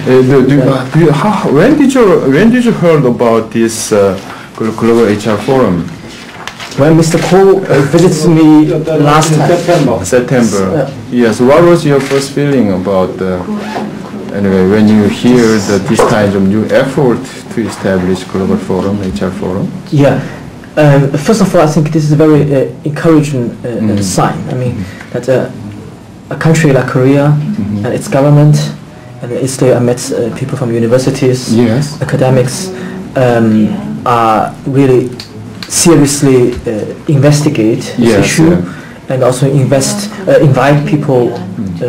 When did you heard about this global HR forum? When Mr. Ko visited me last time. September. Yes. What was your first feeling about anyway when you hear that this kind of new effort to establish global forum, HR forum? Yeah. First of all, I think this is a very encouraging sign. I mean that a country like Korea and its government, and yesterday I met people from universities, yes, academics, are really seriously investigate this issue, and also invite people,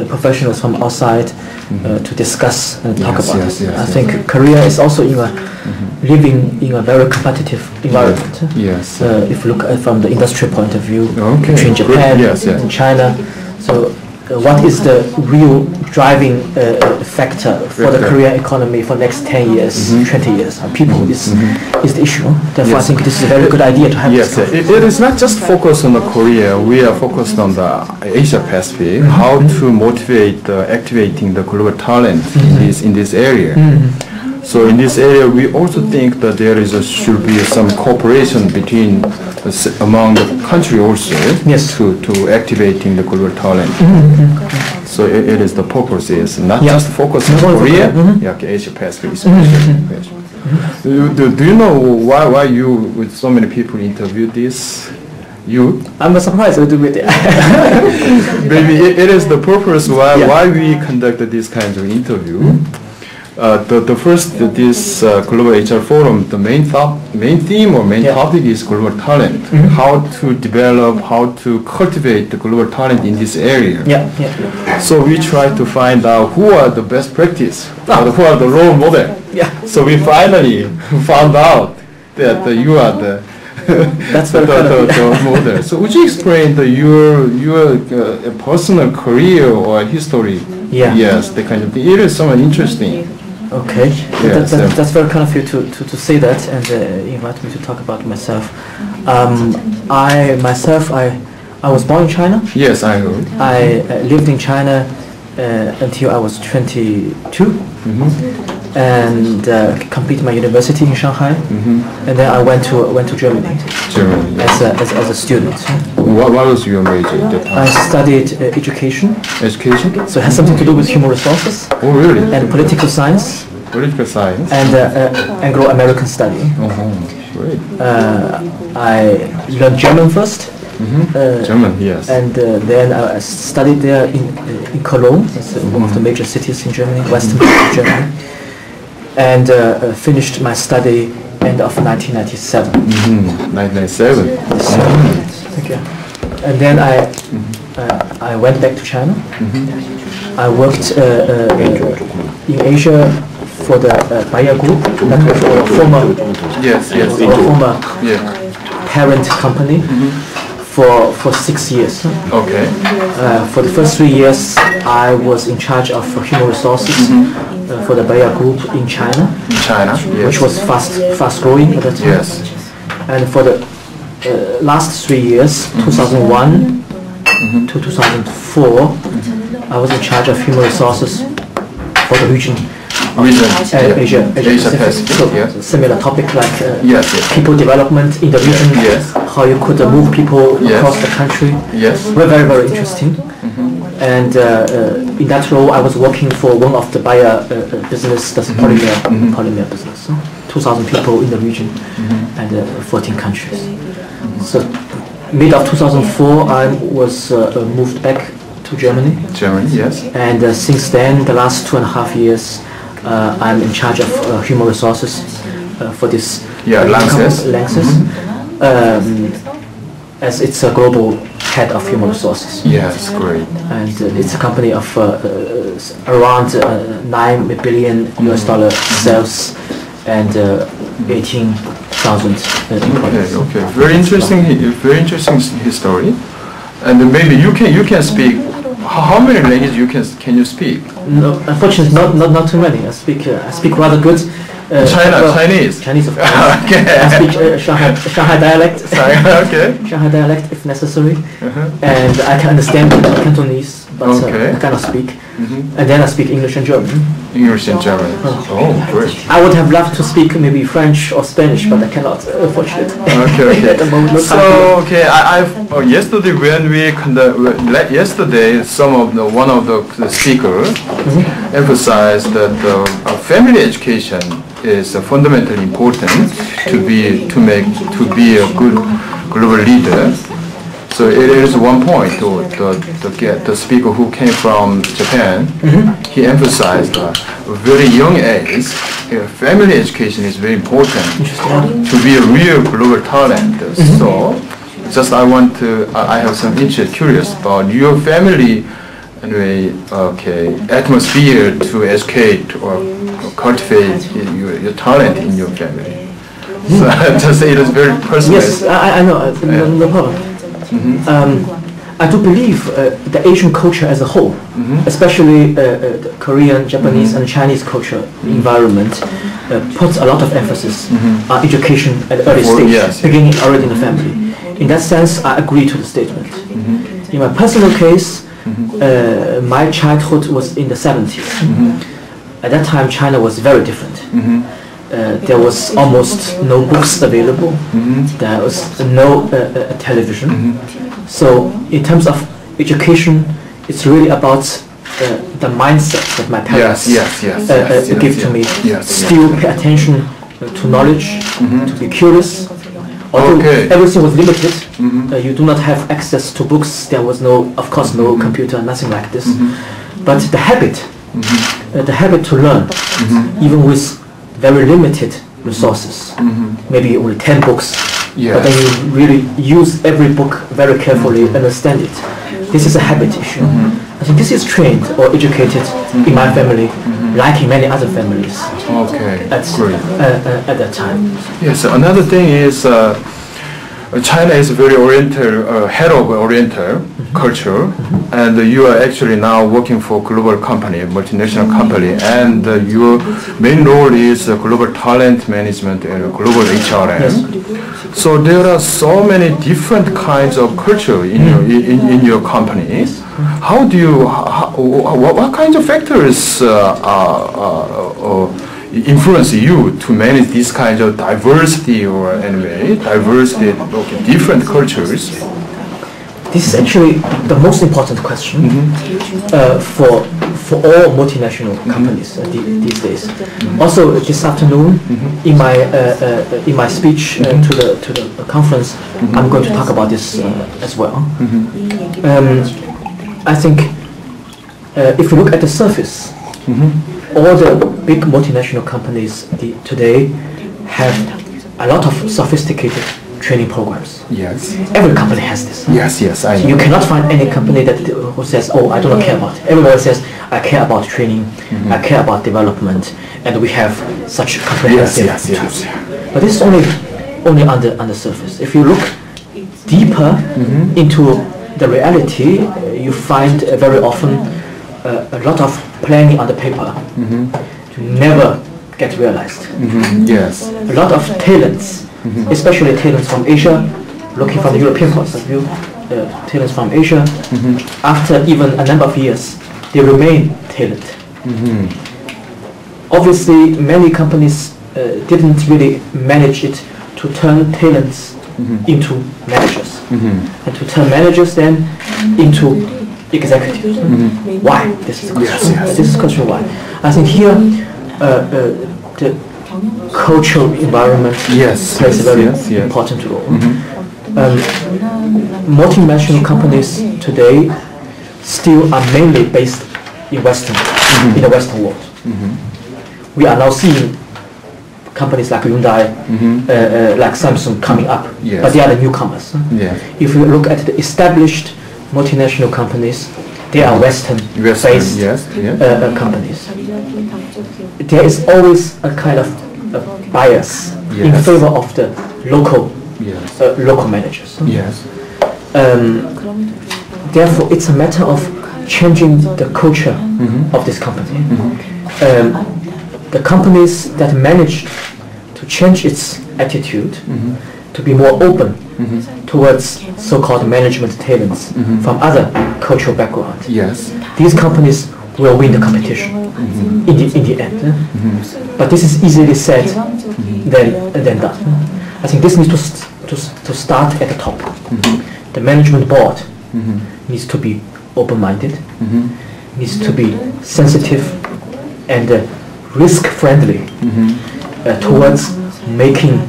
professionals from outside to discuss and talk about it. I think Korea is also living in a very competitive environment. Yes. If you look at from the industrial point of view, okay, between Japan and China. So what is the real driving factor for the Korean economy for next 10 years, 20 years? People is the issue. Therefore, I think this is a very good idea to have. Yes, it is not just focused on the Korea. We are focused on the Asia Pacific. How to motivate activating the global talent in this area. So in this area, we also think that there should be some cooperation between among the country also to activating the global talent. So it is the purpose is not just focus on Korea, Asia Pacific especially. Do you know why you with so many people interviewed this? I'm surprised a little bit. Maybe it is the purpose why we conducted this kind of interview. The first, this global HR forum, the main theme or main topic is global talent. How to develop, how to cultivate the global talent in this area. So we try to find out who are the best practice, or who are the role model. So we finally found out that you are the model. So would you explain your personal career or history? Yes, the kind of thing. It is somewhat interesting. Okay, that's very kind of you to say that and invite me to talk about myself. I was born in China. Yes, I heard. I lived in China until I was 22, and completed my university in Shanghai, and then I went to Germany. As a student. What was your major at that time? I studied education. Education? So it has something to do with human resources. Oh, really? And political science. Political science. And Anglo-American study. Great. I learned German first. German, yes. And then I studied there in Cologne. That's one of the major cities in Germany, western part of Germany. And finished my study end of 1997. 1997. Thank you. And then I went back to China. I worked in Asia for the Wyatt Group, that was our former parent company, for 6 years. Okay. For the first 3 years, I was in charge of human resources for the Wyatt Group in China. Which was fast growing at that time. Yes. And for the last 3 years, 2001 to 2004, I was in charge of human resources for the region. Asia Pacific. So similar topic like people development in the region, how you could move people across the country. Were very, very interesting. And in that role, I was working for one of the buyer business, that's polymer business. 2,000 people in the region and 14 countries. So mid of 2004, I was moved back to Germany. And since then, the last 2.5 years, I'm in charge of human resources for this LANXESS, as it's a global head of human resources. Yes, great. And it's a company of around $9 billion sales and 18,000 employees. Okay, very interesting history. And maybe you can speak. How many languages can you speak? No, unfortunately, not too many. I speak rather good. Chinese. Chinese, of course. Okay. I speak Shanghai dialect. Shanghai dialect if necessary, and I can understand Cantonese, but I cannot speak. And then I speak English and German. English and German. Oh, great. I would have loved to speak maybe French or Spanish, but I cannot, unfortunately. Okay. At the moment, no time. So, okay, yesterday when we one of the speakers emphasized that family education is fundamentally important to be a good global leader. So it is one point. The speaker who came from Japan, he emphasized a very young age, family education is very important to be a real global talent. So, just I have some interest, curious about your family, anyway, atmosphere to educate or cultivate your talent in your family. So just it is very personal. Yes, I know, no problem. I do believe the Asian culture as a whole, especially the Korean, Japanese, and Chinese culture environment, puts a lot of emphasis on education at the early stage, beginning already in the family. In that sense, I agree to the statement. In my personal case, my childhood was in the 70s. At that time, China was very different. There was almost no books available. There was no television. So in terms of education, it's really about the mindset that my parents give to me. Still pay attention to knowledge, to be curious. Although everything was limited, you do not have access to books. There was of course no computer, nothing like this. But the habit to learn, even with very limited resources, maybe only 10 books, but then you really use every book very carefully, understand it. This is a habit issue. I think this is trained or educated in my family, like in many other families. At that time. Yes, another thing is China is very head-oriented culture, and you are actually now working for global company, multinational company, and your main role is global talent management and global HRM. So there are so many different kinds of culture in your company. How do you? What kinds of factors influence you to manage this kind of diversity of different cultures? This is actually the most important question for all multinational companies these days. Also, this afternoon, in my speech to the conference, I'm going to talk about this as well. I think if you look at the surface, all the big multinational companies today have a lot of sophisticated training programs. Yes. Every company has this. Yes, I know. You cannot find any company who says, oh, I do not care about it. Everybody says, I care about training, I care about development, and we have such comprehensive tools. But this is only on the surface. If you look deeper into the reality, you find very often a lot of planning on the paper never get realized. Yes. A lot of talents, especially talents from Asia, looking from the European point of view, talents from Asia, after even a number of years, they remain talent. Obviously, many companies didn't really manage it to turn talents into managers, and to turn managers then into executives. Why? This is the question. This is the question why. I think here the cultural environment plays a very important role. Multinational companies today still are mainly based in in the Western world. We are now seeing companies like Hyundai, like Samsung coming up, but they are the newcomers. If you look at the established multinational companies, they are Western-based companies. There is always a kind of bias in favor of the local managers. Therefore, it's a matter of changing the culture of this company. The companies that manage to change its attitude, to be more open towards so-called management talents from other cultural backgrounds. These companies will win the competition in the end. But this is easily said than done. I think this needs to start at the top. The management board needs to be open-minded, needs to be sensitive and risk-friendly towards making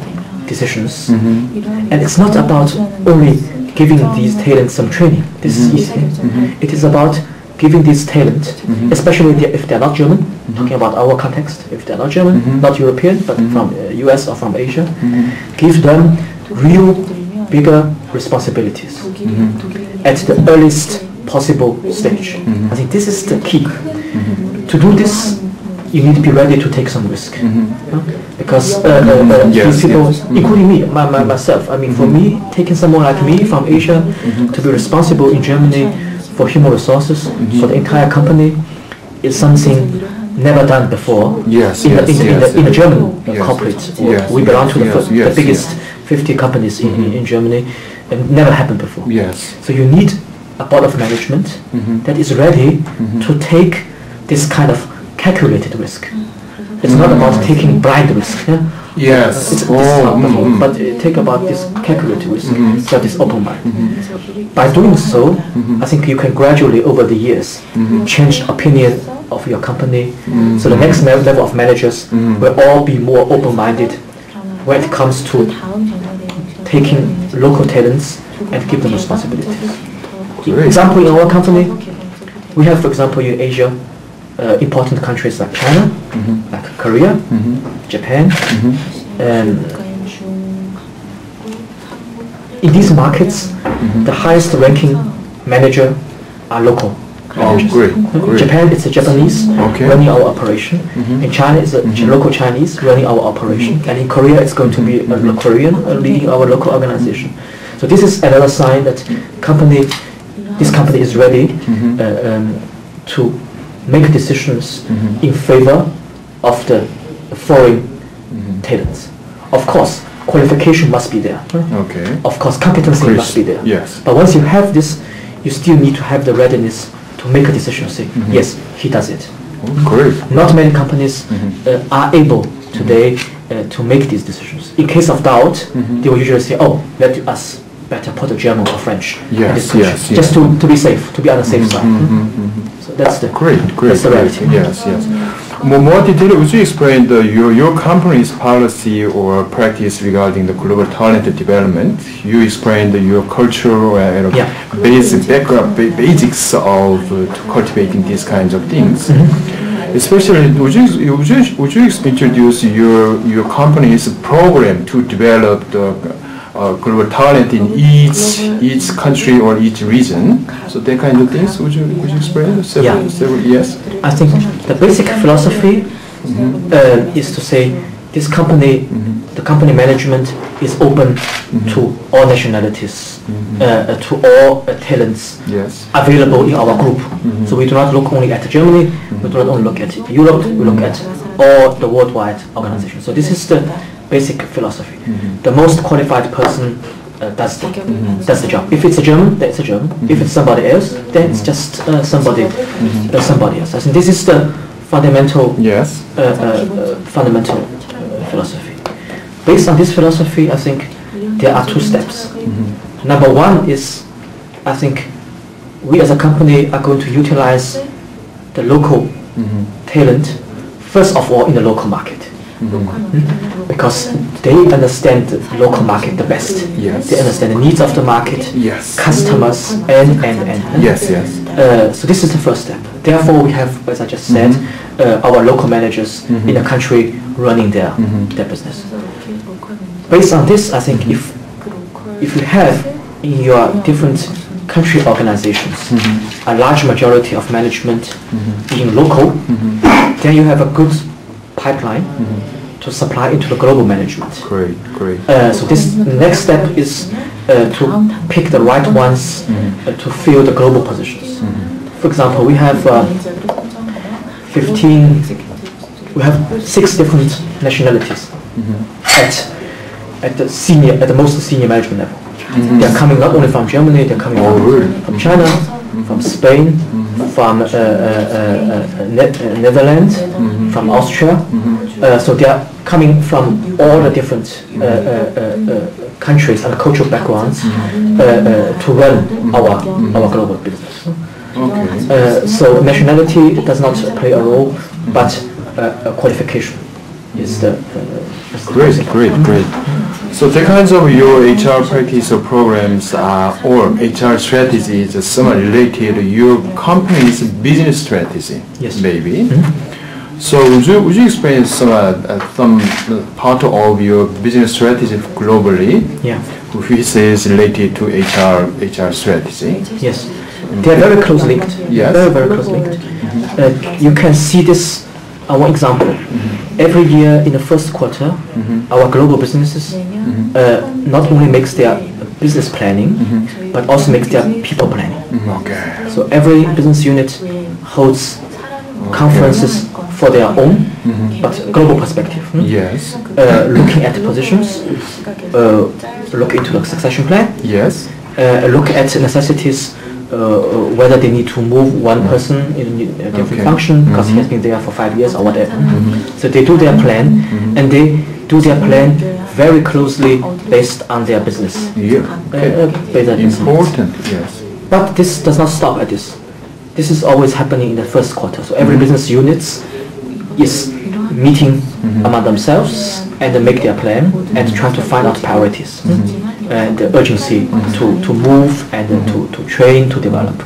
decisions. And it's not about only giving these talents some training. This is easy. It is about giving these talent, especially if they're not German, talking about our context, if they're not German, not European, but from US or from Asia, give them real bigger responsibilities at the earliest possible stage. I think this is the key. To do this, you need to be ready to take some risk. Because these people, including me, myself, I mean, for me, taking someone like me from Asia to be responsible in Germany for human resources, for the entire company, is something never done before in a German corporate. We belong to the biggest 50 companies in Germany, and never happened before. So you need a board of management that is ready to take this kind of calculated risk. It's not about taking blind risk. But take about this calculated risk, that is open mind. By doing so, I think you can gradually over the years change the opinion of your company. So the next level of managers will all be more open-minded when it comes to taking local talents and give them responsibilities. Example in our company, we have, for example, in Asia, important countries like China, like Korea, Japan, and in these markets, the highest ranking manager are local managers. Great. Japan, it's a Japanese running our operation. In China, it's a local Chinese running our operation. And in Korea, it's going to be a Korean leading our local organization. So this is another sign that this company is ready to make decisions in favor of the foreign talents. Of course, qualification must be there. Of course, competency must be there. But once you have this, you still need to have the readiness to make a decision, say, yes, he does it. Not many companies are able today to make these decisions. In case of doubt, they will usually say, oh, let us better put a German or French in this position, just to be safe, to be on the safe side. So that's the that's the reality. More detail, would you explain your company's policy or practice regarding the global talent development? You explained your cultural basic background, basics of cultivating these kinds of things. Especially, would you introduce your company's program to develop the global talent in each country or each region? So that kind of things, would you explain? Yes. I think the basic philosophy is to say this company, the company management is open to all nationalities, to all talents available in our group. So we do not look only at Germany, we do not only look at Europe, we look at all the worldwide organizations. So this is the basic philosophy. The most qualified person does the job. If it's a German, then it's a German. If it's somebody else, then it's just somebody else. I think this is the fundamental philosophy. Based on this philosophy, I think there are two steps. Number one is, I think we as a company are going to utilize the local talent first of all in the local market. Because they understand the local market the best. They understand the needs of the market, customers, and. So this is the first step. Therefore, we have, as I just said, our local managers in the country running their business. Based on this, I think if you have in your different country organizations a large majority of management being local, then you have a good pipeline to supply into the global management. Great. So this next step is to pick the right ones to fill the global positions. For example, we have 6 different nationalities at the most senior management level. They are coming not only from Germany, they are coming from China, from Spain, from Netherlands, from Austria. So they are coming from all the different countries and cultural backgrounds to run our global business. Okay. So nationality does not play a role, but qualification is the Great. So the kinds of your HR practice or programs or HR strategies are somewhat related to your company's business strategy. Yes. Maybe. So would you explain some part of your business strategy globally? Yeah. Which is related to HR strategy? Yes. They are very close linked. Yes. Very close linked. You can see this. One example. Every year in the first quarter, our global businesses not only makes their business planning, but also makes their people planning. Okay. So every business unit holds conferences for their own, but global perspective. Yes. Looking at positions, look into the succession plan. Yes. Look at necessities. Whether they need to move one person in a different function because he has been there for 5 years or whatever. So they do their plan, and they do their plan very closely based on their business. Yeah. Okay. Important. Yes. But this does not stop at this. This is always happening in the first quarter. So every business unit is meeting among themselves and they make their plan and trying to find out priorities. And the urgency to move and to train, to develop.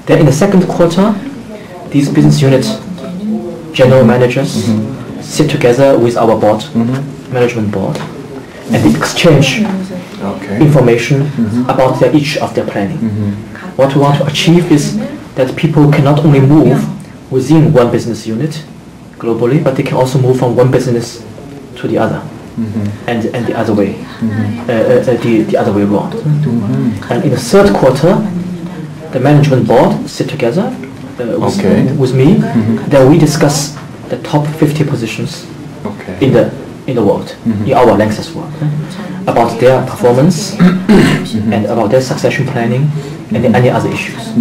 Then in the second quarter, these business unit general managers sit together with our board, management board, and they exchange information about each of their planning. What we want to achieve is that people can not only move within one business unit globally, but they can also move from one business to the other. And the other way, the other way around. And in the third quarter, the management board sit together with me. Then we discuss the top 50 positions in the world, in our LANXESS world, about their performance and about their succession planning and any other issues.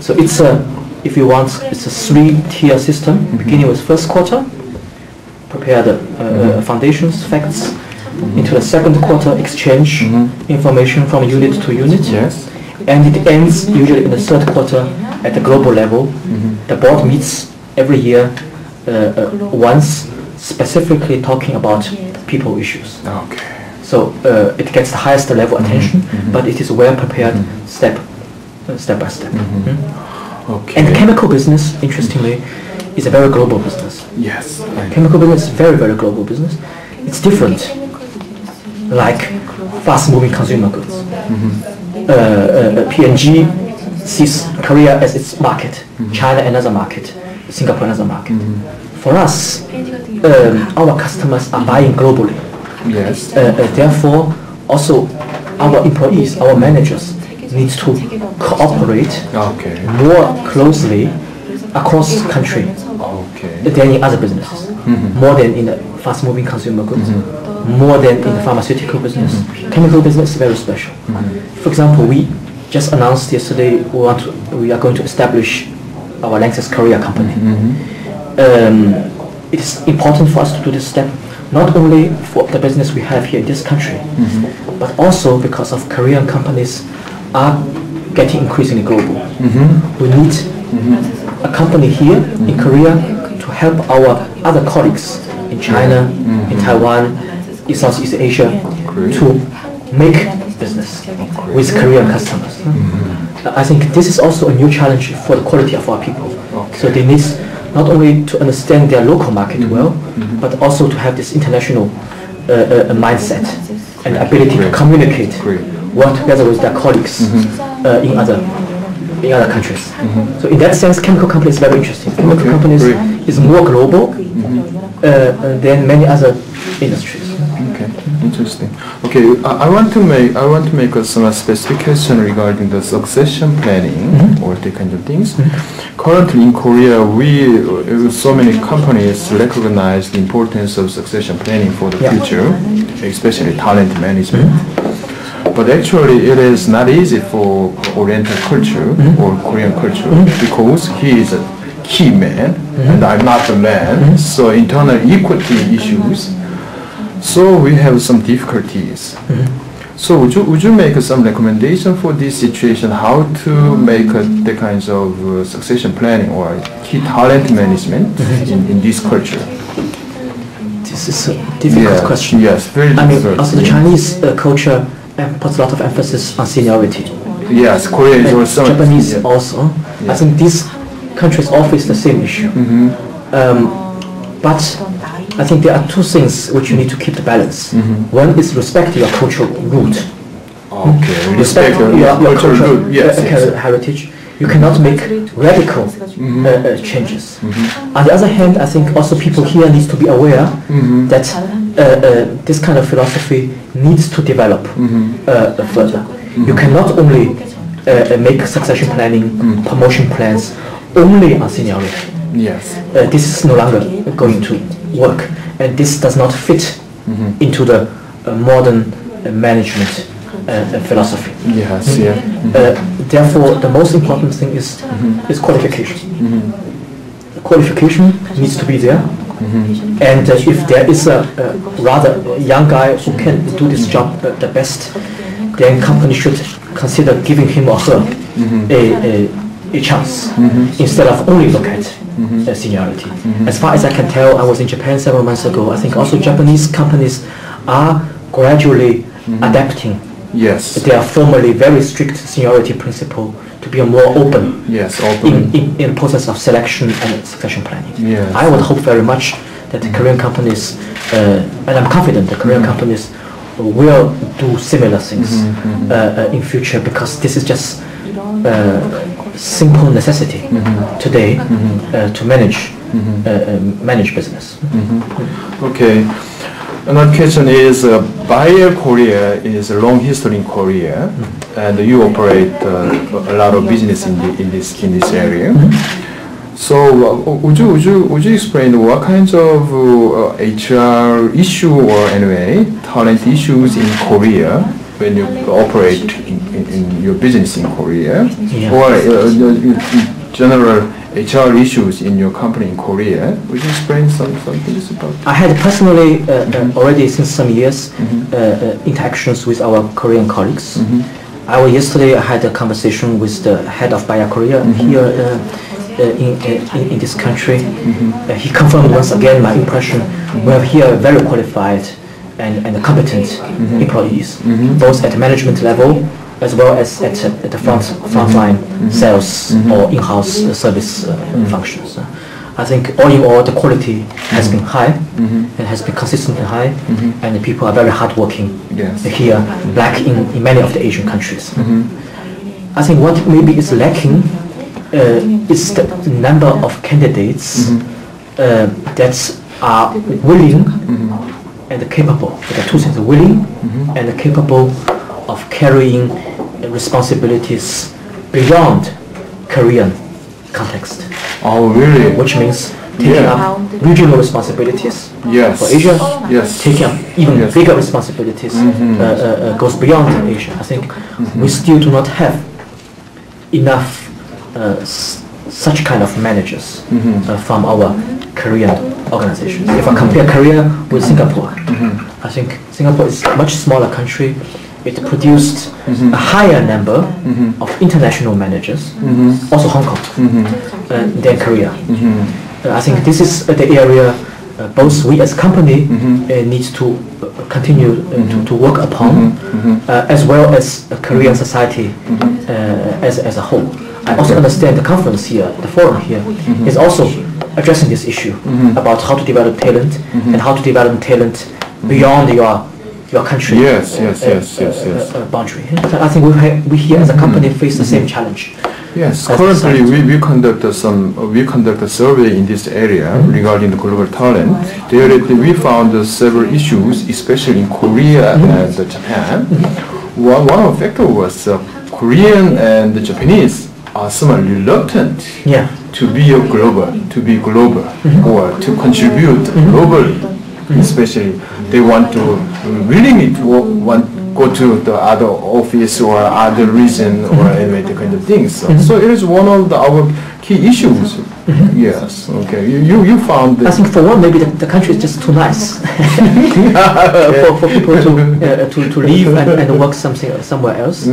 So it's if you want, it's a 3-tier system, beginning with first quarter. Prepare the foundations, facts. Into the second quarter, exchange information from unit to unit. Yes. And it ends usually in the third quarter at the global level. The board meets every year once, specifically talking about people issues. Okay. So it gets the highest level attention, but it is well prepared step by step. Okay. And the chemical business, interestingly, is a very global business. Yes. Chemical business is very global business. It's different, like fast-moving consumer goods. P&G sees Korea as its market, China another market, Singapore another market. For us, our customers are buying globally. Yes. Therefore, also our employees, our managers, need to cooperate more closely across country than in other businesses, more than in the fast-moving consumer goods, more than in the pharmaceutical business. Chemical business is very special. For example, we just announced yesterday we are going to establish our LANXESS Korea company. It is important for us to do this step, not only for the business we have here in this country, but also because of Korean companies are getting increasingly global. We need a company here in Korea to help our other colleagues in China, in Taiwan, in Southeast Asia to make business with Korean customers. I think this is also a new challenge for the quality of our people. So they need not only to understand their local market well, but also to have this international mindset and ability to communicate, work together with their colleagues in other countries. So in that sense, chemical company is very interesting. Chemical companies is more global than many other industries. Okay, interesting. Okay, I want to make some specific question regarding the succession planning or the kind of things. Currently in Korea, so many companies recognize the importance of succession planning for the future, especially talent management. But actually, it is not easy for Oriental culture or Korean culture because he is a key man and I'm not the man. So internal equity issues. So we have some difficulties. So would you make some recommendation for this situation? How to make the kinds of succession planning or key talent management in this culture? This is a difficult question. Yes, very difficult. I mean, also the Chinese culture puts a lot of emphasis on seniority. Yes, Korea is also. Japanese also. I think these countries all face the same issue. But I think there are two things which you need to keep the balance. One is respect your cultural root. Okay, respect your cultural root. Heritage. You cannot make radical changes. On the other hand, I think also people here need to be aware that this kind of philosophy needs to develop further. You cannot only make succession planning, promotion plans only on seniority. Yes. This is no longer going to work, and this does not fit into the modern management philosophy. Yes, yeah. Therefore, the most important thing is qualification. Qualification needs to be there, and if there is a rather young guy who can do this job the best, then company should consider giving him or her a chance instead of only look at seniority. As far as I can tell, I was in Japan several months ago. I think also Japanese companies are gradually adapting their formerly very strict seniority principle to be a more open, in process of selection and succession planning. I would hope very much that the Korean companies, and I'm confident the Korean companies will do similar things in future, because this is just simple necessity today to manage business. Okay. Another question is, Wyatt Korea is a long history in Korea, and you operate a lot of business in this area. So would you explain what kinds of HR issue or anyway talent issues in Korea when you operate in your business in Korea, or general HR issues in your company in Korea? Would you explain some things about that? I had personally already since some years interactions with our Korean colleagues. Yesterday I had a conversation with the head of Wyatt Korea here in this country. He confirmed once again my impression. We have here very qualified and competent employees, both at management level as well as at the frontline sales or in-house service functions. I think all in all the quality has been high and has been consistently high, and the people are very hardworking here, like in many of the Asian countries. I think what maybe is lacking is the number of candidates that are willing and capable. The two things: willing and capable of carrying responsibilities beyond Korean context. Oh, really? Which means taking up regional responsibilities for Asia, taking up even bigger responsibilities goes beyond Asia. I think we still do not have enough such kind of managers from our Korean organizations. If I compare Korea with Singapore, I think Singapore is a much smaller country. It produced a higher number of international managers, also Hong Kong, than Korea. I think this is the area both we as a company need to continue to work upon, as well as Korean society as a whole. I also understand the conference here, the forum here, is also addressing this issue about how to develop talent and how to develop talent beyond your country boundary. I think we here as a company face the same challenge. Yes, currently we conduct a survey in this area regarding the global talent. There we found several issues, especially in Korea and Japan. One of the factors was Korean and the Japanese are somewhat reluctant to be global, or to contribute globally. Especially, they want to willingly go go to the other office or other region or anyway, the kind of things. So it is one of our key issues. Yes. Okay. You found that. I think for one, maybe the country is just too nice for people to live and work somewhere else.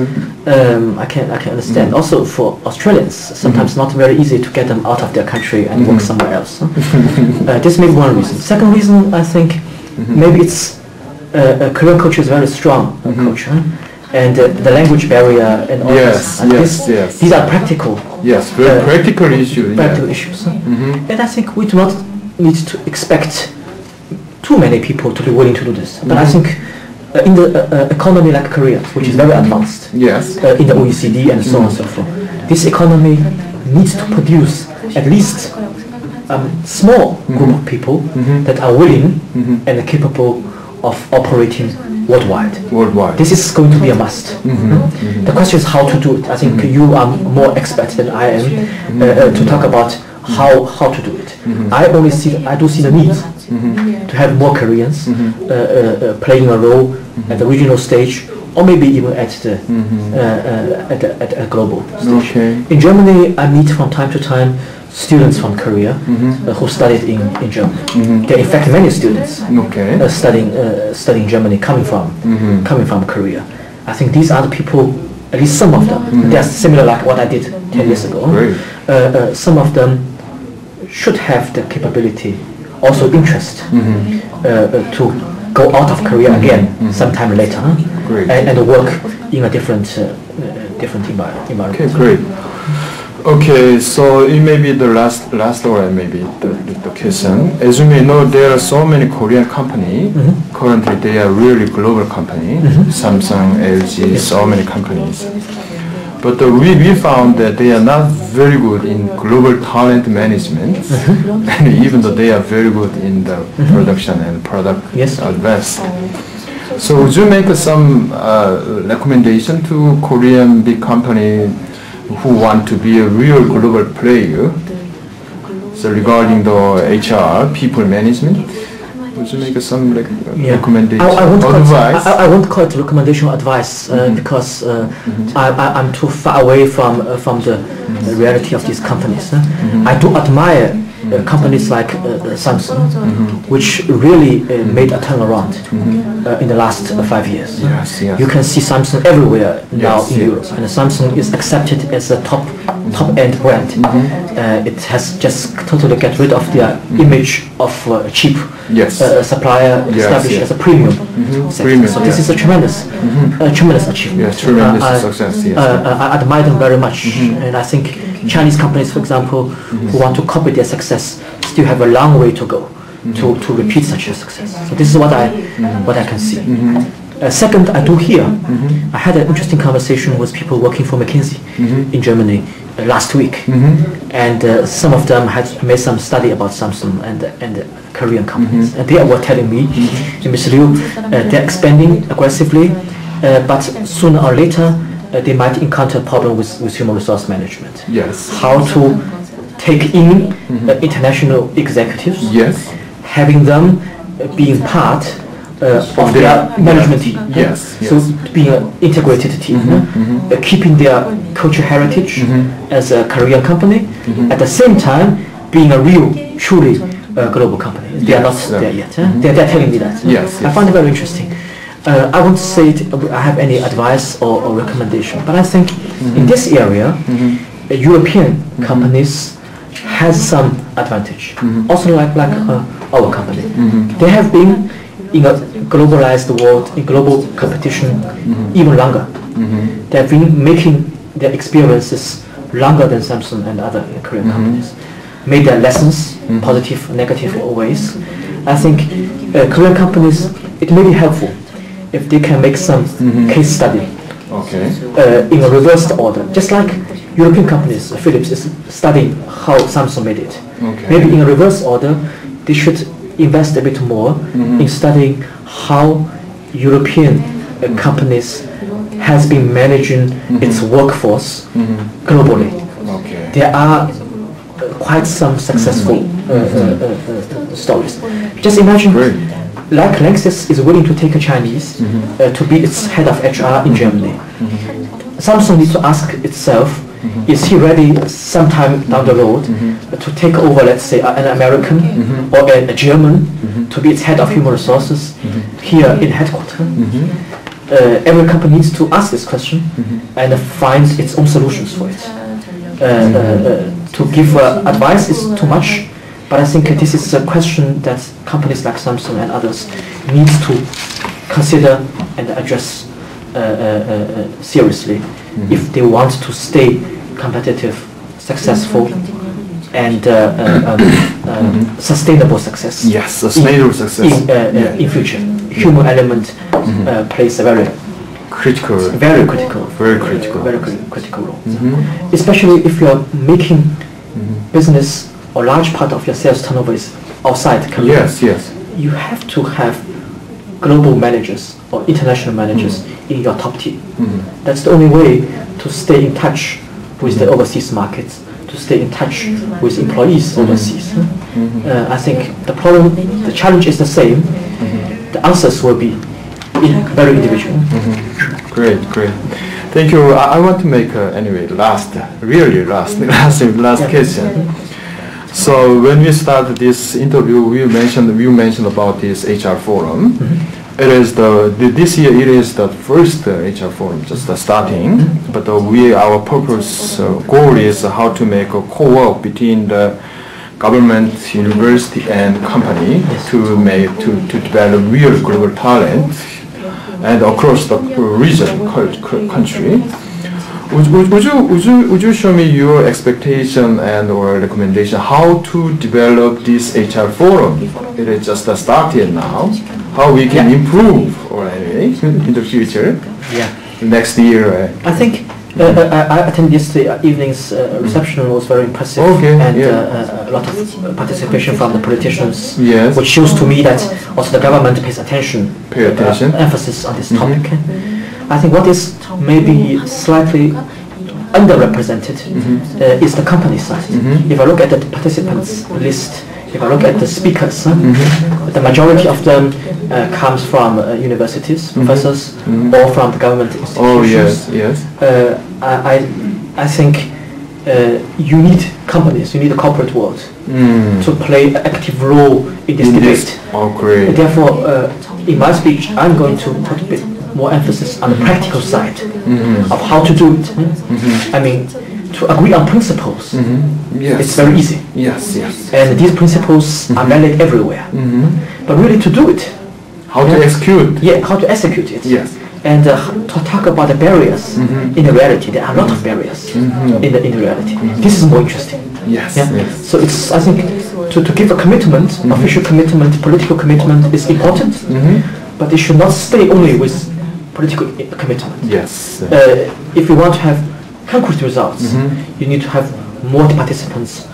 I can understand. Also for Australians, sometimes not very easy to get them out of their country and work somewhere else. This may be one reason. Second reason, I think maybe it's Korean culture is very strong culture. And the language barrier and all this. These are practical. Yes, very practical issues. Practical issues. And I think we do not need to expect too many people to be willing to do this. But I think in the economy like Korea, which is very advanced, in the OECD and so on and so forth, this economy needs to produce at least a small group of people that are willing and capable of operating worldwide. This is going to be a must. The question is how to do it. I think you are more expert than I am to talk about how to do it. I do see the need to have more Koreans playing a role at the regional stage, or maybe even at the at a global stage. In Germany, I meet from time to time students from Korea who studied in Germany. There are in fact many students studying Germany coming from Korea. I think these are the people, at least some of them, they are similar like what I did 10 years ago. Some of them should have the capability, also interest, to go out of Korea again sometime later and work in a different environment. Okay, great. Okay, so it may be the last or maybe the question. As you may know, there are so many Korean companies. Currently, they are really global companies. Samsung, LG, so many companies. But we found that they are not very good in global talent management, and even though they are very good in the production and product advance. So would you make some recommendation to Korean big company who want to be a real global player? So regarding the HR, people management, would you make some recommendation, advice? I won't call it recommendation or advice because I'm too far away from the reality of these companies. I do admire companies like Samsung, which really made a turnaround in the last 5 years. You can see Samsung everywhere now in Europe, and Samsung is accepted as a top-end brand. It has just totally get rid of their image of cheap supplier established as a premium sector. So this is a tremendous achievement. Tremendous success. I admire them very much, and I think Chinese companies, for example, who want to copy their success, still have a long way to go to repeat such a success. So this is what I can see. Second, I do hear. I had an interesting conversation with people working for McKinsey in Germany last week, and some of them had made some study about Samsung and Korean companies, and they were telling me, Mr. Liu, they're expanding aggressively, but sooner or later they might encounter a problem with human resource management. How to take in international executives, having them being part of their management team. So being an integrated team, keeping their cultural heritage as a Korean company, at the same time being a real, truly global company. They are not there yet. They're telling me that. I find it very interesting. I won't say I have any advice or recommendation, but I think in this area, European companies has some advantage. Also like our company. They have been in a globalized world, in global competition, even longer. They have been making their experiences longer than Samsung and other Korean companies. Made their lessons, positive, negative ways. I think Korean companies, it may be helpful if they can make some case study in a reversed order, just like European companies. Philips is studying how Samsung made it. Maybe in a reverse order, they should invest a bit more in studying how European companies has been managing its workforce globally. There are quite some successful stories. Just imagine like LANXESS is willing to take a Chinese to be its head of HR in Germany. Samsung needs to ask itself, is he ready sometime down the road to take over, let's say, an American or a German to be its head of human resources here in headquarters? Every company needs to ask this question and find its own solutions for it. To give advice is too much, but I think this is a question that companies like Samsung and others need to consider and address seriously if they want to stay competitive, successful, and sustainable success. Yes, sustainable success. In future, human element plays a very critical role. Especially if you are making business or large part of your sales turnover is outside Korea. Yes. You have to have global managers or international managers in your top team. That's the only way to stay in touch with the overseas markets, to stay in touch with employees overseas. I think the challenge is the same. The answers will be very individual. Great. Thank you. I want to make last question. So when we started this interview, you mentioned about this HR forum. It is this year. It is the first HR forum, just starting. But our purpose goal is how to make a co-work between the government, university, and company to develop real global talent and across the region, country. Would you show me your expectation and or recommendation how to develop this HR forum? It is just started now. How we can improve already in the future? Next year. I think I attended yesterday evening's reception was very impressive and a lot of participation from the politicians, which shows to me that also the government pays attention. Emphasis on this topic. I think what is maybe slightly underrepresented is the company side. If I look at the participants list, if I look at the speakers, the majority of them comes from universities, professors, or from the government institutions. I think you need companies, you need the corporate world to play an active role in this debate. Therefore, in my speech, I'm going to put a bit more emphasis on the practical side of how to do it. I mean, to agree on principles, it's very easy. And these principles are valid everywhere. But really to do it, how to execute? How to execute it. And to talk about the barriers in the reality. There are a lot of barriers in the reality. This is more interesting. So it's, I think, to give a commitment, official commitment, political commitment is important, but it should not stay only with political commitment. If you want to have concrete results, you need to have more participants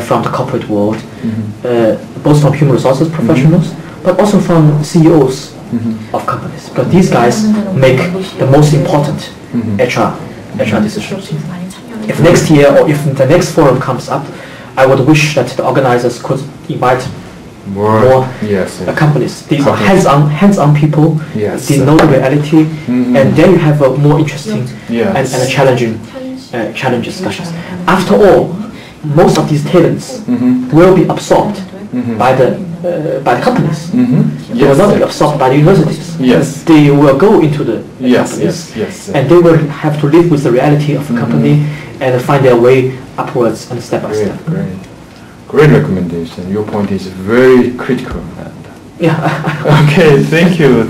from the corporate world, both from human resources professionals, but also from CEOs of companies, because these guys make the most important HR decisions. If next year or if the next forum comes up, I would wish that the organizers could invite more companies. These are hands-on people. They know the reality, and then you have a more interesting and a challenging discussions. After all, most of these talents will be absorbed by the companies. They will not be absorbed by the universities. They will go into the companies, and they will have to live with the reality of the company and find their way upwards and step by step. Great recommendation. Your point is very critical. Okay, thank you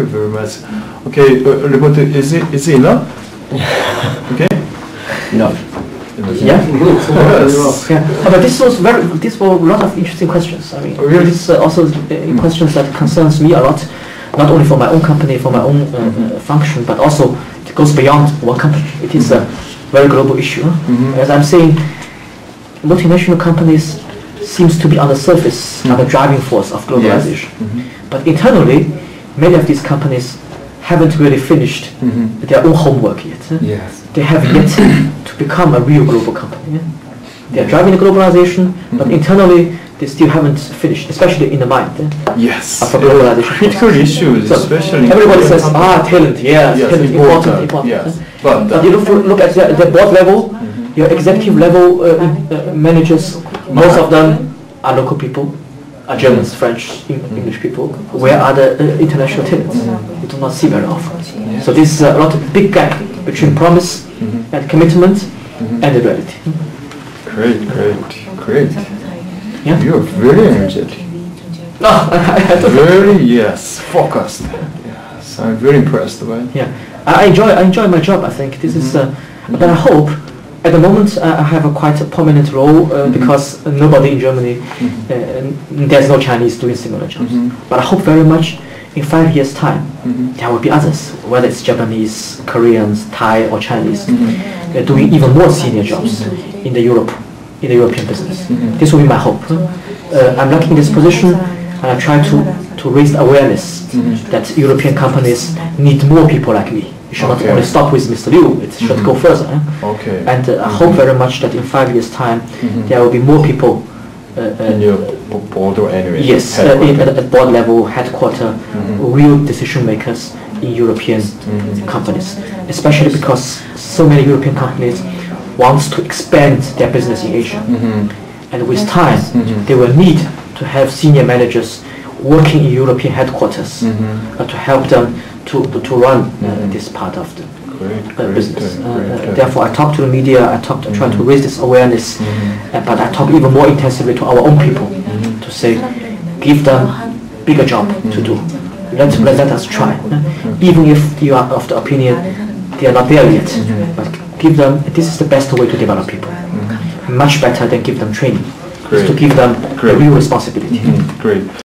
very much. Okay, reporter, is it enough? Okay. No. But this were a lot of interesting questions. I mean, this also questions that concerns me a lot, not only for my own company, for my own function, but also it goes beyond one company. It is a very global issue. As I'm saying, multinational companies seems to be on the surface are the driving force of globalization. But internally, many of these companies haven't really finished their own homework yet. They have yet to become a real global company. They are driving the globalization, but internally they still haven't finished, especially in the mind. Yes. Of globalization. Critical issues, So especially. everybody says, talent, yes, talent, important. Yes. But you look at the board level, your executive level managers, most of them are local people, are Germans, French, English people. Where are the international talents? You do not see very often. So this is a lot of big gap between promise and commitment and the reality. Great. Yeah? You are very energetic. No, I don't. Very, yes, focused. Yes, I'm very impressed by it. Yeah, I enjoy my job. I think this is, but I hope at the moment I have a quite a prominent role because nobody in Germany, there's no Chinese doing similar jobs. But I hope very much in 5 years' time there will be others, whether it's Japanese, Koreans, Thai, or Chinese, doing even more senior jobs in the European business. This will be my hope. I'm lucky in this position, and I try to raise awareness that European companies need more people like me. It should not only stop with Mr. Liu, it should go further. And I hope very much that in 5 years' time there will be more people in your board or anyway? Yes, at board level, headquarter, real decision makers in European companies, especially because so many European companies want to expand their business in Asia. And with time, they will need to have senior managers working in European headquarters to help them to run this part of the business. Therefore, I talk to the media, I try to raise this awareness, but I talk even more intensively to our own people to say, give them bigger job to do. Let us try. Even if you are of the opinion they are not there yet, but give them, this is the best way to develop people. Much better than give them training. Is to give them a real responsibility. Great.